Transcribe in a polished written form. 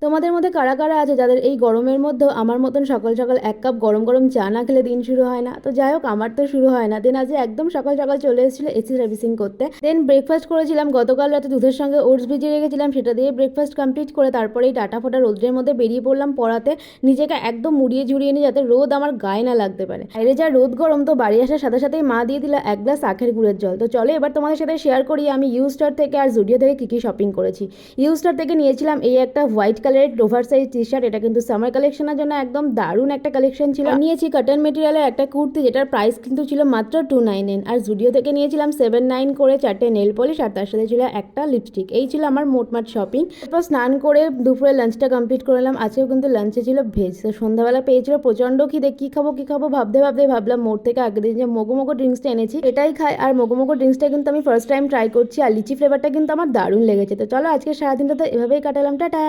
তোমাদের মধ্যে কারা কারা আছে যাদের এই গরমের মধ্যেও আমার মতন সকাল সকাল এক কাপ গরম গরম চা না খেলে দিন শুরু হয় না? তো যাই হোক, আমার তো শুরু হয় না। দেন আজ একদম সকাল সকাল চলে এসেছিল এসি সার্ভিসিং করতে। দেন ব্রেকফাস্ট করেছিলাম গতকাল রাতে, দুধের সঙ্গে ওটস ভিজিয়ে রেখেছিলাম, সেটা দিয়ে ব্রেকফাস্ট কমপ্লিট করে তারপরেই টাটা ফোটা রোদ্রের মধ্যে বেরিয়ে পড়লাম পড়াতে। নিজেকে একদম মুড়িয়ে ঝুড়িয়ে নিয়ে যাতে রোদ আমার গায়ে না লাগতে পারে। বাইরে যা রোদ গরম, তো বাড়ি আসার সাথে সাথেই মা দিয়ে দিল এক গ্লাস আখের গুড়ের জল। তো চলো এবার তোমাদের সাথে শেয়ার করি আমি ইউস্টার থেকে আর জুডিও থেকে কী কী শপিং করেছি। ইউস্টার থেকে নিয়েছিলাম এই একটা হোয়াইট কালারের ওভার সাইজ টি শার্ট। এটা কিন্তু সামার কালেকশনের জন্য একদম দারুণ একটা কালেকশন ছিল। নিয়েছি কটন মেটেরিয়ালের একটা কুর্তি, যেটার প্রাইস কিন্তু ছিল মাত্র 299। আর জুডিও থেকে নিয়েছিলাম 79 করে 4টে নেল পলিশ, আর তার সাথে ছিল একটা লিপস্টিক। এই ছিল আমার মোটমাট শপিং। তারপর স্নান করে দুপুরে লাঞ্চটা কমপ্লিট করলাম। আজকেও কিন্তু লাঞ্চে ছিল ভেজ। তো সন্ধ্যাবেলা পেয়েছিল প্রচন্ড খিদে, কি খাবো কি খাবো ভাবতে ভাবতে ভাবলাম মোড় থেকে আগের দিন যে মোগো মোগো ড্রিঙ্কসটা এনেছি এটাই খাই। আর মোগো মোগো ড্রিঙ্কসটা কিন্তু আমি ফার্স্ট টাইম ট্রাই করছি, আর লিচি ফ্লেভারটা কিন্তু আমার দারুণ লেগেছে। তো চলো আজকে সারাদিনটা তো এভাবেই কাটালাম, টাটা।